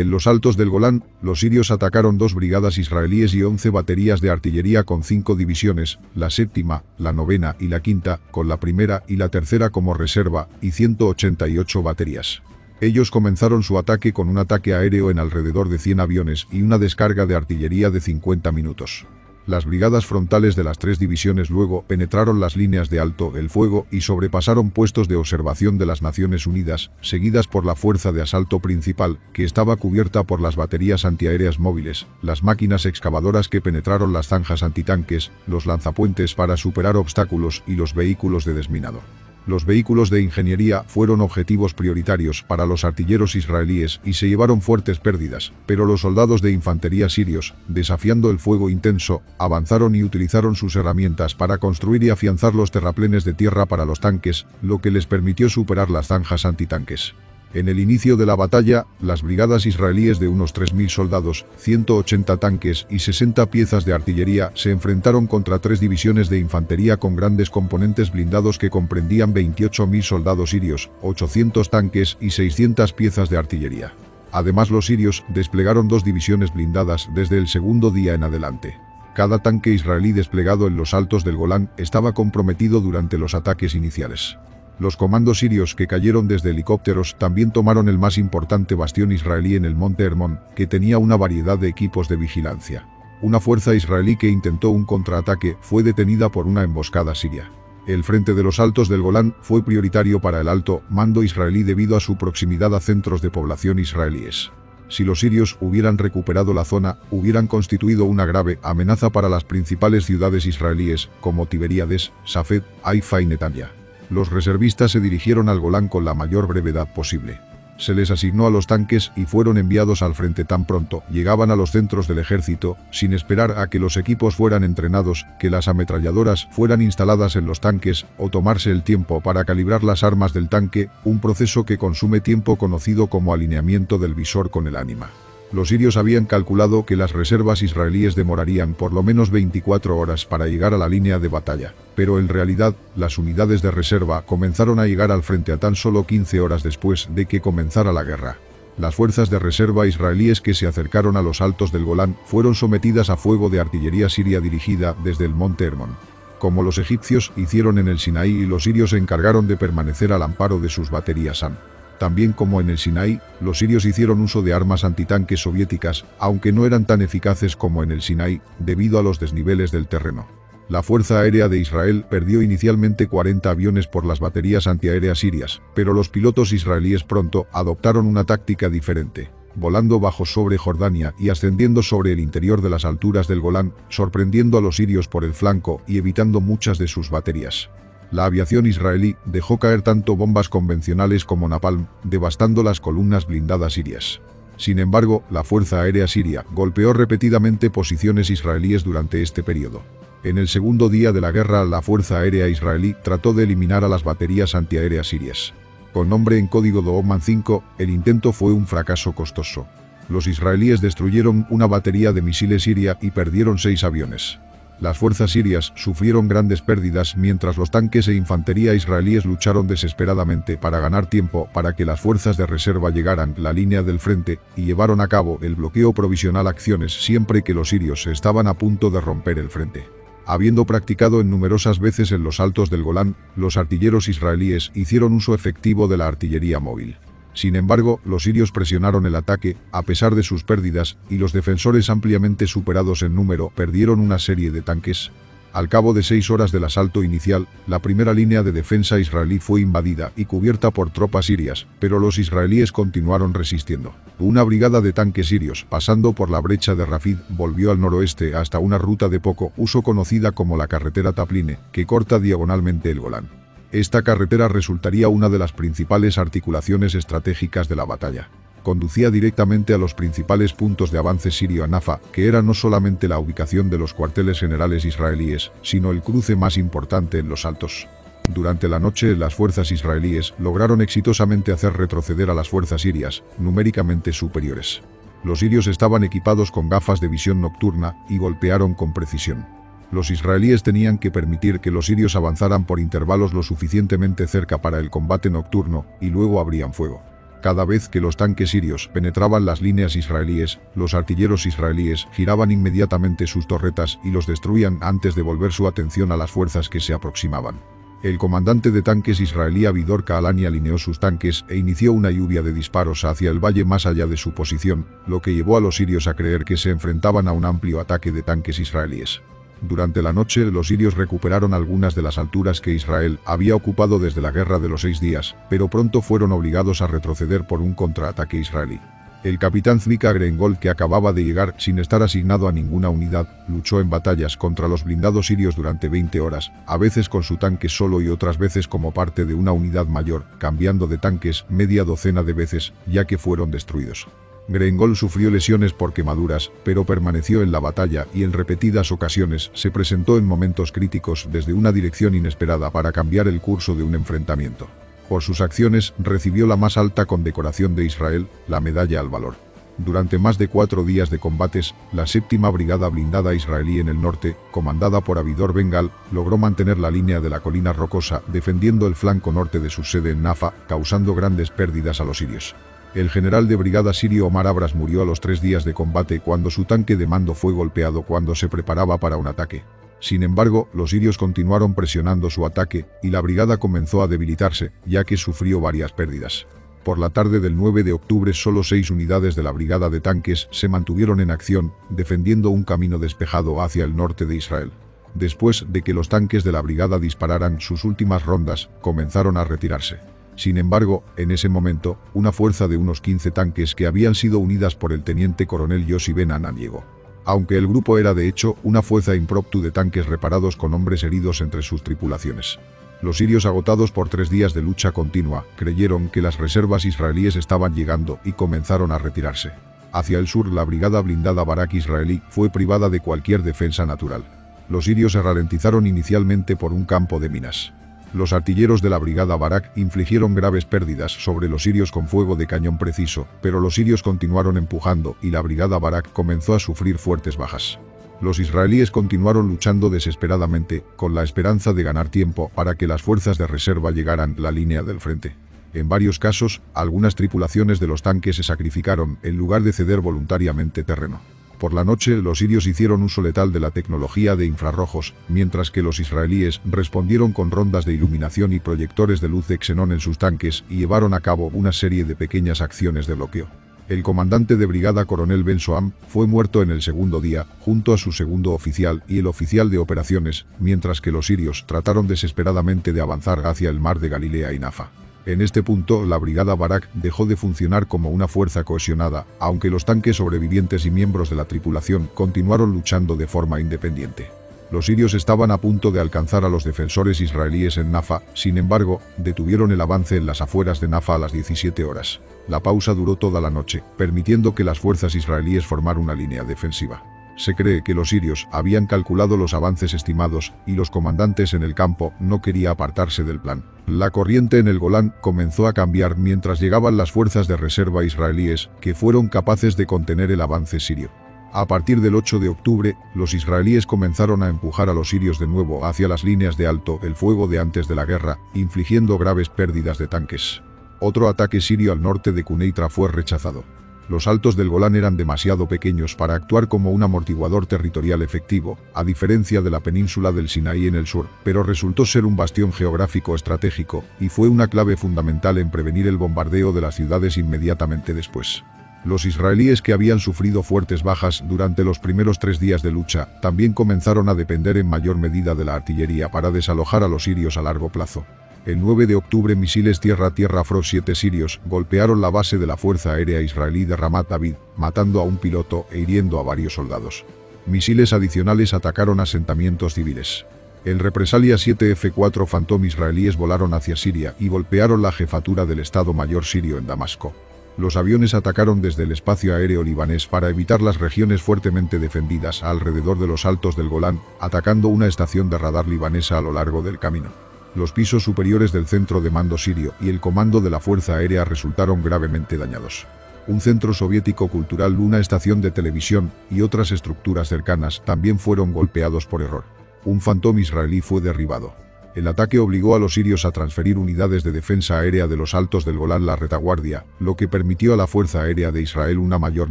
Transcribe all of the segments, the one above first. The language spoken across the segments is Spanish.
En los altos del Golán, los sirios atacaron 2 brigadas israelíes y 11 baterías de artillería con 5 divisiones, la séptima, la novena y la quinta, con la primera y la tercera como reserva, y 188 baterías. Ellos comenzaron su ataque con un ataque aéreo en alrededor de 100 aviones y una descarga de artillería de 50 minutos. Las brigadas frontales de las 3 divisiones luego penetraron las líneas de alto el fuego y sobrepasaron puestos de observación de las Naciones Unidas, seguidas por la fuerza de asalto principal, que estaba cubierta por las baterías antiaéreas móviles, las máquinas excavadoras que penetraron las zanjas antitanques, los lanzapuentes para superar obstáculos y los vehículos de desminado. Los vehículos de ingeniería fueron objetivos prioritarios para los artilleros israelíes y se llevaron fuertes pérdidas, pero los soldados de infantería sirios, desafiando el fuego intenso, avanzaron y utilizaron sus herramientas para construir y afianzar los terraplenes de tierra para los tanques, lo que les permitió superar las zanjas antitanques. En el inicio de la batalla, las brigadas israelíes de unos 3.000 soldados, 180 tanques y 60 piezas de artillería se enfrentaron contra 3 divisiones de infantería con grandes componentes blindados que comprendían 28.000 soldados sirios, 800 tanques y 600 piezas de artillería. Además, los sirios desplegaron 2 divisiones blindadas desde el segundo día en adelante. Cada tanque israelí desplegado en los altos del Golán estaba comprometido durante los ataques iniciales. Los comandos sirios que cayeron desde helicópteros también tomaron el más importante bastión israelí en el monte Hermón, que tenía una variedad de equipos de vigilancia. Una fuerza israelí que intentó un contraataque fue detenida por una emboscada siria. El frente de los altos del Golán fue prioritario para el alto mando israelí debido a su proximidad a centros de población israelíes. Si los sirios hubieran recuperado la zona, hubieran constituido una grave amenaza para las principales ciudades israelíes, como Tiberíades, Safed, Haifa y Netanya. Los reservistas se dirigieron al Golán con la mayor brevedad posible. Se les asignó a los tanques y fueron enviados al frente tan pronto llegaban a los centros del ejército, sin esperar a que los equipos fueran entrenados, que las ametralladoras fueran instaladas en los tanques, o tomarse el tiempo para calibrar las armas del tanque, un proceso que consume tiempo conocido como alineamiento del visor con el ánima. Los sirios habían calculado que las reservas israelíes demorarían por lo menos 24 horas para llegar a la línea de batalla, pero en realidad, las unidades de reserva comenzaron a llegar al frente a tan solo 15 horas después de que comenzara la guerra. Las fuerzas de reserva israelíes que se acercaron a los altos del Golán fueron sometidas a fuego de artillería siria dirigida desde el monte Hermón. Como los egipcios hicieron en el Sinaí, y los sirios se encargaron de permanecer al amparo de sus baterías AM. También como en el Sinaí, los sirios hicieron uso de armas antitanques soviéticas, aunque no eran tan eficaces como en el Sinaí, debido a los desniveles del terreno. La Fuerza Aérea de Israel perdió inicialmente 40 aviones por las baterías antiaéreas sirias, pero los pilotos israelíes pronto adoptaron una táctica diferente, volando bajo sobre Jordania y ascendiendo sobre el interior de las alturas del Golán, sorprendiendo a los sirios por el flanco y evitando muchas de sus baterías. La aviación israelí dejó caer tanto bombas convencionales como napalm, devastando las columnas blindadas sirias. Sin embargo, la Fuerza Aérea Siria golpeó repetidamente posiciones israelíes durante este periodo. En el segundo día de la guerra, la Fuerza Aérea Israelí trató de eliminar a las baterías antiaéreas sirias. Con nombre en código Doman 5, el intento fue un fracaso costoso. Los israelíes destruyeron una batería de misiles siria y perdieron 6 aviones. Las fuerzas sirias sufrieron grandes pérdidas mientras los tanques e infantería israelíes lucharon desesperadamente para ganar tiempo para que las fuerzas de reserva llegaran a la línea del frente y llevaron a cabo el bloqueo provisional acciones siempre que los sirios estaban a punto de romper el frente. Habiendo practicado en numerosas veces en los altos del Golán, los artilleros israelíes hicieron uso efectivo de la artillería móvil. Sin embargo, los sirios presionaron el ataque, a pesar de sus pérdidas, y los defensores ampliamente superados en número perdieron una serie de tanques. Al cabo de 6 horas del asalto inicial, la primera línea de defensa israelí fue invadida y cubierta por tropas sirias, pero los israelíes continuaron resistiendo. Una brigada de tanques sirios, pasando por la brecha de Rafid, volvió al noroeste hasta una ruta de poco uso conocida como la carretera Tapline, que corta diagonalmente el Golán. Esta carretera resultaría una de las principales articulaciones estratégicas de la batalla. Conducía directamente a los principales puntos de avance sirio a Nafa, que era no solamente la ubicación de los cuarteles generales israelíes, sino el cruce más importante en los altos. Durante la noche, las fuerzas israelíes lograron exitosamente hacer retroceder a las fuerzas sirias, numéricamente superiores. Los sirios estaban equipados con gafas de visión nocturna y golpearon con precisión. Los israelíes tenían que permitir que los sirios avanzaran por intervalos lo suficientemente cerca para el combate nocturno, y luego abrían fuego. Cada vez que los tanques sirios penetraban las líneas israelíes, los artilleros israelíes giraban inmediatamente sus torretas y los destruían antes de volver su atención a las fuerzas que se aproximaban. El comandante de tanques israelí Abidor Kaalani alineó sus tanques e inició una lluvia de disparos hacia el valle más allá de su posición, lo que llevó a los sirios a creer que se enfrentaban a un amplio ataque de tanques israelíes. Durante la noche, los sirios recuperaron algunas de las alturas que Israel había ocupado desde la Guerra de los 6 días, pero pronto fueron obligados a retroceder por un contraataque israelí. El capitán Zvika Grengol, que acababa de llegar sin estar asignado a ninguna unidad, luchó en batallas contra los blindados sirios durante 20 horas, a veces con su tanque solo y otras veces como parte de una unidad mayor, cambiando de tanques media docena de veces, ya que fueron destruidos. Grengol sufrió lesiones por quemaduras, pero permaneció en la batalla y en repetidas ocasiones se presentó en momentos críticos desde una dirección inesperada para cambiar el curso de un enfrentamiento. Por sus acciones recibió la más alta condecoración de Israel, la Medalla al Valor. Durante más de 4 días de combates, la 7ª Brigada Blindada israelí en el norte, comandada por Abidor Bengal, logró mantener la línea de la colina rocosa, defendiendo el flanco norte de su sede en Nafa, causando grandes pérdidas a los sirios. El general de brigada sirio Omar Abras murió a los 3 días de combate cuando su tanque de mando fue golpeado cuando se preparaba para un ataque. Sin embargo, los sirios continuaron presionando su ataque, y la brigada comenzó a debilitarse, ya que sufrió varias pérdidas. Por la tarde del 9 de octubre solo 6 unidades de la brigada de tanques se mantuvieron en acción, defendiendo un camino despejado hacia el norte de Israel. Después de que los tanques de la brigada dispararan sus últimas rondas, comenzaron a retirarse. Sin embargo, en ese momento, una fuerza de unos 15 tanques que habían sido unidas por el teniente coronel Yossi Ben Hanan llegó. Aunque el grupo era de hecho una fuerza impromptu de tanques reparados con hombres heridos entre sus tripulaciones. Los sirios, agotados por 3 días de lucha continua, creyeron que las reservas israelíes estaban llegando y comenzaron a retirarse. Hacia el sur, la brigada blindada Barak israelí fue privada de cualquier defensa natural. Los sirios se ralentizaron inicialmente por un campo de minas. Los artilleros de la brigada Barak infligieron graves pérdidas sobre los sirios con fuego de cañón preciso, pero los sirios continuaron empujando y la brigada Barak comenzó a sufrir fuertes bajas. Los israelíes continuaron luchando desesperadamente, con la esperanza de ganar tiempo para que las fuerzas de reserva llegaran a la línea del frente. En varios casos, algunas tripulaciones de los tanques se sacrificaron en lugar de ceder voluntariamente terreno. Por la noche, los sirios hicieron uso letal de la tecnología de infrarrojos, mientras que los israelíes respondieron con rondas de iluminación y proyectores de luz de xenón en sus tanques y llevaron a cabo una serie de pequeñas acciones de bloqueo. El comandante de brigada coronel Ben Soam fue muerto en el segundo día, junto a su segundo oficial y el oficial de operaciones, mientras que los sirios trataron desesperadamente de avanzar hacia el mar de Galilea y Nafa. En este punto, la brigada Barak dejó de funcionar como una fuerza cohesionada, aunque los tanques sobrevivientes y miembros de la tripulación continuaron luchando de forma independiente. Los sirios estaban a punto de alcanzar a los defensores israelíes en Nafa, sin embargo, detuvieron el avance en las afueras de Nafa a las 17 horas. La pausa duró toda la noche, permitiendo que las fuerzas israelíes formaran una línea defensiva. Se cree que los sirios habían calculado los avances estimados y los comandantes en el campo no querían apartarse del plan. La corriente en el Golán comenzó a cambiar mientras llegaban las fuerzas de reserva israelíes, que fueron capaces de contener el avance sirio. A partir del 8 de octubre, los israelíes comenzaron a empujar a los sirios de nuevo hacia las líneas de alto el fuego de antes de la guerra, infligiendo graves pérdidas de tanques. Otro ataque sirio al norte de Quneitra fue rechazado. Los altos del Golán eran demasiado pequeños para actuar como un amortiguador territorial efectivo, a diferencia de la península del Sinaí en el sur, pero resultó ser un bastión geográfico estratégico, y fue una clave fundamental en prevenir el bombardeo de las ciudades inmediatamente después. Los israelíes, que habían sufrido fuertes bajas durante los primeros 3 días de lucha, también comenzaron a depender en mayor medida de la artillería para desalojar a los sirios a largo plazo. El 9 de octubre, misiles tierra-tierra Frost 7 sirios golpearon la base de la Fuerza Aérea Israelí de Ramat David, matando a un piloto e hiriendo a varios soldados. Misiles adicionales atacaron asentamientos civiles. En represalia, 7 F-4 Phantom israelíes volaron hacia Siria y golpearon la jefatura del Estado Mayor sirio en Damasco. Los aviones atacaron desde el espacio aéreo libanés para evitar las regiones fuertemente defendidas alrededor de los altos del Golán, atacando una estación de radar libanesa a lo largo del camino. Los pisos superiores del centro de mando sirio y el comando de la Fuerza Aérea resultaron gravemente dañados. Un centro soviético cultural, una estación de televisión y otras estructuras cercanas también fueron golpeados por error. Un Phantom israelí fue derribado. El ataque obligó a los sirios a transferir unidades de defensa aérea de los altos del Golán a la retaguardia, lo que permitió a la Fuerza Aérea de Israel una mayor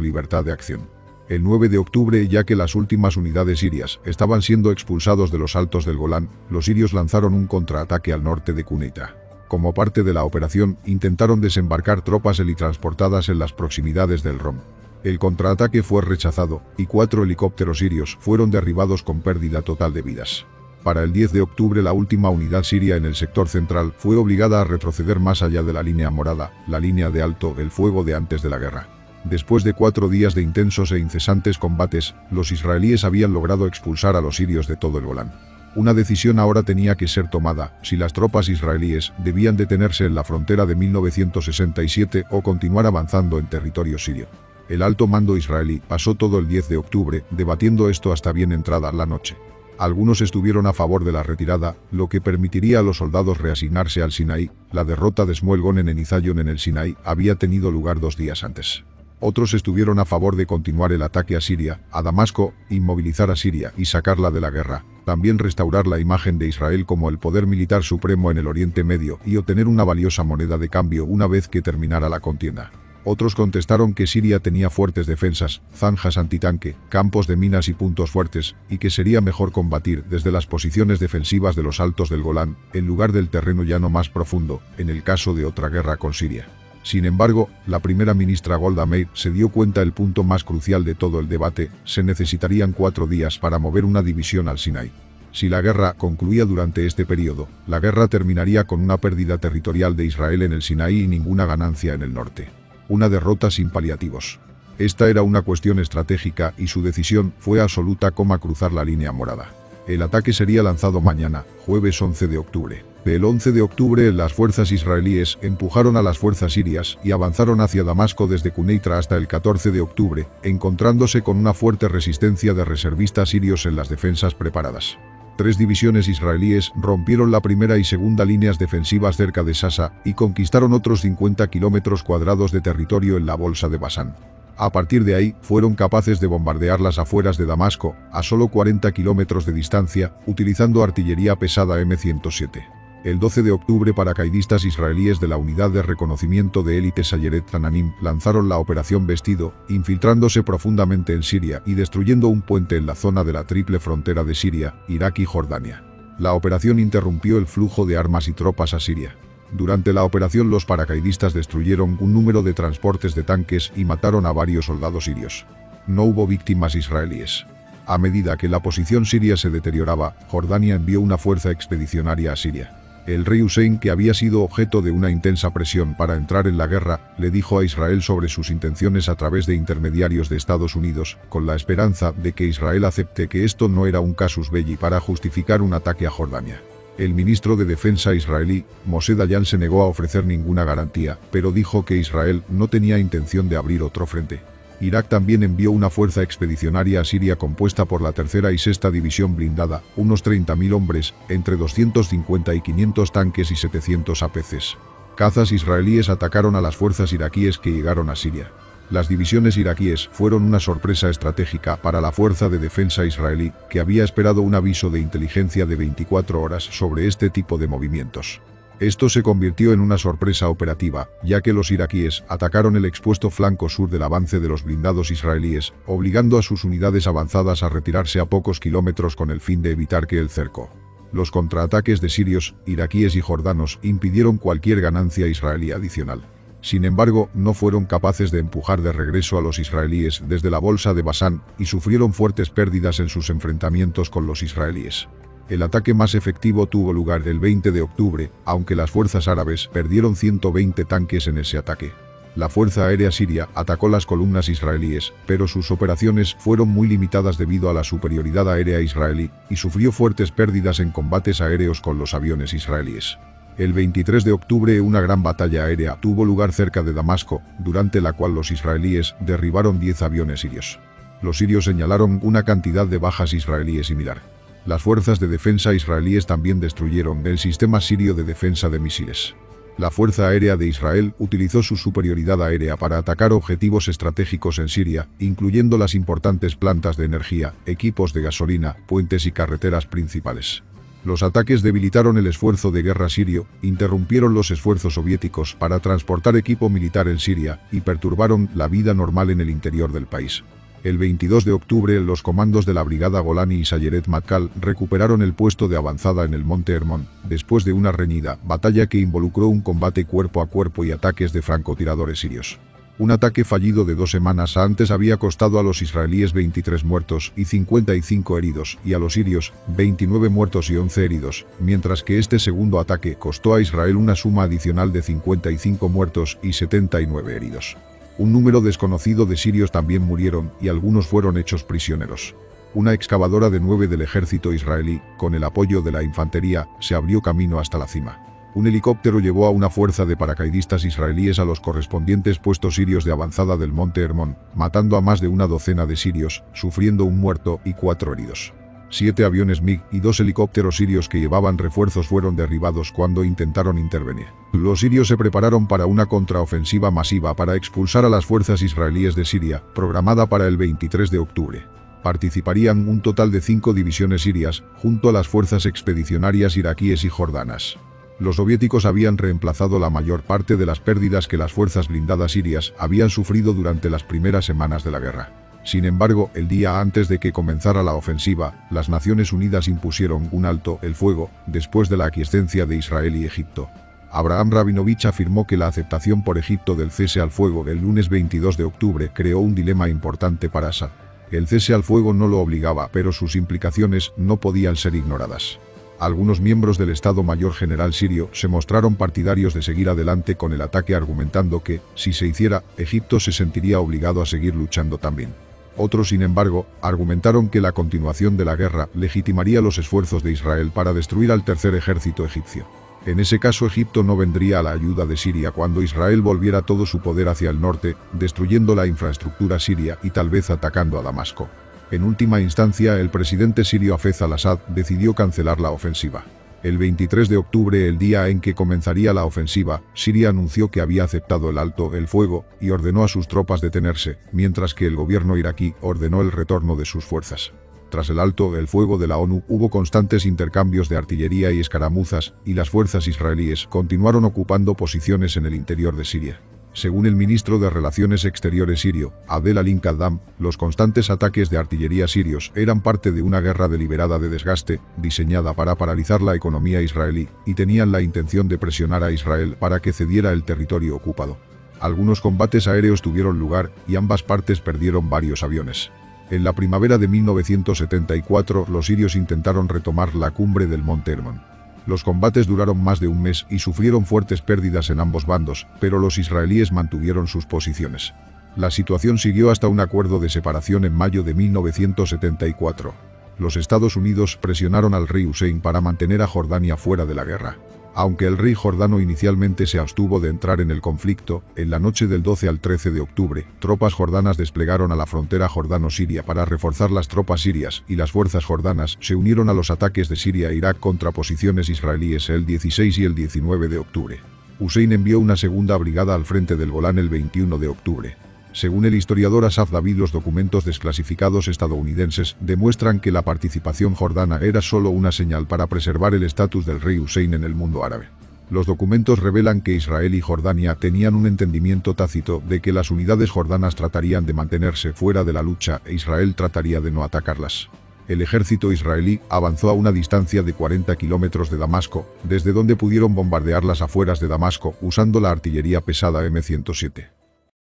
libertad de acción. El 9 de octubre, ya que las últimas unidades sirias estaban siendo expulsados de los altos del Golán, los sirios lanzaron un contraataque al norte de Quneitra. Como parte de la operación, intentaron desembarcar tropas helitransportadas en las proximidades del Rom. El contraataque fue rechazado, y 4 helicópteros sirios fueron derribados con pérdida total de vidas. Para el 10 de octubre la última unidad siria en el sector central fue obligada a retroceder más allá de la línea morada, la línea de alto el fuego de antes de la guerra. Después de 4 días de intensos e incesantes combates, los israelíes habían logrado expulsar a los sirios de todo el Golán. Una decisión ahora tenía que ser tomada, si las tropas israelíes debían detenerse en la frontera de 1967 o continuar avanzando en territorio sirio. El alto mando israelí pasó todo el 10 de octubre debatiendo esto hasta bien entrada la noche. Algunos estuvieron a favor de la retirada, lo que permitiría a los soldados reasignarse al Sinaí. La derrota de Shmuel Gonen en Izayon en el Sinaí había tenido lugar 2 días antes. Otros estuvieron a favor de continuar el ataque a Siria, a Damasco, inmovilizar a Siria y sacarla de la guerra, también restaurar la imagen de Israel como el poder militar supremo en el Oriente Medio y obtener una valiosa moneda de cambio una vez que terminara la contienda. Otros contestaron que Siria tenía fuertes defensas, zanjas antitanque, campos de minas y puntos fuertes, y que sería mejor combatir desde las posiciones defensivas de los altos del Golán, en lugar del terreno llano más profundo, en el caso de otra guerra con Siria. Sin embargo, la primera ministra Golda Meir se dio cuenta el punto más crucial de todo el debate: se necesitarían 4 días para mover una división al Sinaí. Si la guerra concluía durante este periodo, la guerra terminaría con una pérdida territorial de Israel en el Sinaí y ninguna ganancia en el norte. Una derrota sin paliativos. Esta era una cuestión estratégica y su decisión fue absoluta como cruzar la línea morada. El ataque sería lanzado mañana, jueves 11 de octubre. El 11 de octubre las fuerzas israelíes empujaron a las fuerzas sirias y avanzaron hacia Damasco desde Quneitra hasta el 14 de octubre, encontrándose con una fuerte resistencia de reservistas sirios en las defensas preparadas. 3 divisiones israelíes rompieron la primera y segunda líneas defensivas cerca de Sasa y conquistaron otros 50 kilómetros cuadrados de territorio en la bolsa de Basán. A partir de ahí, fueron capaces de bombardear las afueras de Damasco, a solo 40 kilómetros de distancia, utilizando artillería pesada M107. El 12 de octubre paracaidistas israelíes de la Unidad de Reconocimiento de Élite Sayeret Tananim lanzaron la Operación Vestido, infiltrándose profundamente en Siria y destruyendo un puente en la zona de la triple frontera de Siria, Irak y Jordania. La operación interrumpió el flujo de armas y tropas a Siria. Durante la operación los paracaidistas destruyeron un número de transportes de tanques y mataron a varios soldados sirios. No hubo víctimas israelíes. A medida que la posición siria se deterioraba, Jordania envió una fuerza expedicionaria a Siria. El rey Hussein, que había sido objeto de una intensa presión para entrar en la guerra, le dijo a Israel sobre sus intenciones a través de intermediarios de Estados Unidos, con la esperanza de que Israel acepte que esto no era un casus belli para justificar un ataque a Jordania. El ministro de Defensa israelí, Moshe Dayan, se negó a ofrecer ninguna garantía, pero dijo que Israel no tenía intención de abrir otro frente. Irak también envió una fuerza expedicionaria a Siria compuesta por la 3ª y 6ª División Blindada, unos 30.000 hombres, entre 250 y 500 tanques y 700 APCs. Cazas israelíes atacaron a las fuerzas iraquíes que llegaron a Siria. Las divisiones iraquíes fueron una sorpresa estratégica para la fuerza de defensa israelí, que había esperado un aviso de inteligencia de 24 horas sobre este tipo de movimientos. Esto se convirtió en una sorpresa operativa, ya que los iraquíes atacaron el expuesto flanco sur del avance de los blindados israelíes, obligando a sus unidades avanzadas a retirarse a pocos kilómetros con el fin de evitar que el cerco. Los contraataques de sirios, iraquíes y jordanos impidieron cualquier ganancia israelí adicional. Sin embargo, no fueron capaces de empujar de regreso a los israelíes desde la bolsa de Basán y sufrieron fuertes pérdidas en sus enfrentamientos con los israelíes. El ataque más efectivo tuvo lugar el 20 de octubre, aunque las fuerzas árabes perdieron 120 tanques en ese ataque. La Fuerza Aérea Siria atacó las columnas israelíes, pero sus operaciones fueron muy limitadas debido a la superioridad aérea israelí, y sufrió fuertes pérdidas en combates aéreos con los aviones israelíes. El 23 de octubre una gran batalla aérea tuvo lugar cerca de Damasco, durante la cual los israelíes derribaron 10 aviones sirios. Los sirios señalaron una cantidad de bajas israelíes similar. Las fuerzas de defensa israelíes también destruyeron el sistema sirio de defensa de misiles. La Fuerza Aérea de Israel utilizó su superioridad aérea para atacar objetivos estratégicos en Siria, incluyendo las importantes plantas de energía, equipos de gasolina, puentes y carreteras principales. Los ataques debilitaron el esfuerzo de guerra sirio, interrumpieron los esfuerzos soviéticos para transportar equipo militar en Siria y perturbaron la vida normal en el interior del país. El 22 de octubre, los comandos de la Brigada Golani y Sayeret Matkal recuperaron el puesto de avanzada en el monte Hermón, después de una reñida batalla que involucró un combate cuerpo a cuerpo y ataques de francotiradores sirios. Un ataque fallido de 2 semanas antes había costado a los israelíes 23 muertos y 55 heridos, y a los sirios 29 muertos y 11 heridos, mientras que este segundo ataque costó a Israel una suma adicional de 55 muertos y 79 heridos. Un número desconocido de sirios también murieron y algunos fueron hechos prisioneros. Una excavadora de 9 del ejército israelí, con el apoyo de la infantería, se abrió camino hasta la cima. Un helicóptero llevó a una fuerza de paracaidistas israelíes a los correspondientes puestos sirios de avanzada del monte Hermón, matando a más de una docena de sirios, sufriendo un muerto y 4 heridos. 7 aviones MiG y 2 helicópteros sirios que llevaban refuerzos fueron derribados cuando intentaron intervenir. Los sirios se prepararon para una contraofensiva masiva para expulsar a las fuerzas israelíes de Siria, programada para el 23 de octubre. Participarían un total de 5 divisiones sirias, junto a las fuerzas expedicionarias iraquíes y jordanas. Los soviéticos habían reemplazado la mayor parte de las pérdidas que las fuerzas blindadas sirias habían sufrido durante las primeras semanas de la guerra. Sin embargo, el día antes de que comenzara la ofensiva, las Naciones Unidas impusieron un alto el fuego, después de la aquiescencia de Israel y Egipto. Abraham Rabinovich afirmó que la aceptación por Egipto del cese al fuego el lunes 22 de octubre creó un dilema importante para Assad. El cese al fuego no lo obligaba, pero sus implicaciones no podían ser ignoradas. Algunos miembros del Estado Mayor General sirio se mostraron partidarios de seguir adelante con el ataque, argumentando que, si se hiciera, Egipto se sentiría obligado a seguir luchando también. Otros, sin embargo, argumentaron que la continuación de la guerra legitimaría los esfuerzos de Israel para destruir al tercer ejército egipcio. En ese caso, Egipto no vendría a la ayuda de Siria cuando Israel volviera todo su poder hacia el norte, destruyendo la infraestructura siria y tal vez atacando a Damasco. En última instancia, el presidente sirio Hafez al-Assad decidió cancelar la ofensiva. El 23 de octubre, el día en que comenzaría la ofensiva, Siria anunció que había aceptado el alto el fuego y ordenó a sus tropas detenerse, mientras que el gobierno iraquí ordenó el retorno de sus fuerzas. Tras el alto el fuego de la ONU, hubo constantes intercambios de artillería y escaramuzas, y las fuerzas israelíes continuaron ocupando posiciones en el interior de Siria. Según el ministro de Relaciones Exteriores sirio, Adel Al-Qaddam, los constantes ataques de artillería sirios eran parte de una guerra deliberada de desgaste, diseñada para paralizar la economía israelí, y tenían la intención de presionar a Israel para que cediera el territorio ocupado. Algunos combates aéreos tuvieron lugar, y ambas partes perdieron varios aviones. En la primavera de 1974, los sirios intentaron retomar la cumbre del monte Hermón. Los combates duraron más de un mes y sufrieron fuertes pérdidas en ambos bandos, pero los israelíes mantuvieron sus posiciones. La situación siguió hasta un acuerdo de separación en mayo de 1974. Los Estados Unidos presionaron al rey Hussein para mantener a Jordania fuera de la guerra. Aunque el rey jordano inicialmente se abstuvo de entrar en el conflicto, en la noche del 12 al 13 de octubre, tropas jordanas desplegaron a la frontera jordano-siria para reforzar las tropas sirias, y las fuerzas jordanas se unieron a los ataques de Siria e Irak contra posiciones israelíes el 16 y el 19 de octubre. Hussein envió una segunda brigada al frente del Golán el 21 de octubre. Según el historiador Asaf David, los documentos desclasificados estadounidenses demuestran que la participación jordana era solo una señal para preservar el estatus del rey Hussein en el mundo árabe. Los documentos revelan que Israel y Jordania tenían un entendimiento tácito de que las unidades jordanas tratarían de mantenerse fuera de la lucha e Israel trataría de no atacarlas. El ejército israelí avanzó a una distancia de 40 kilómetros de Damasco, desde donde pudieron bombardear las afueras de Damasco usando la artillería pesada M107.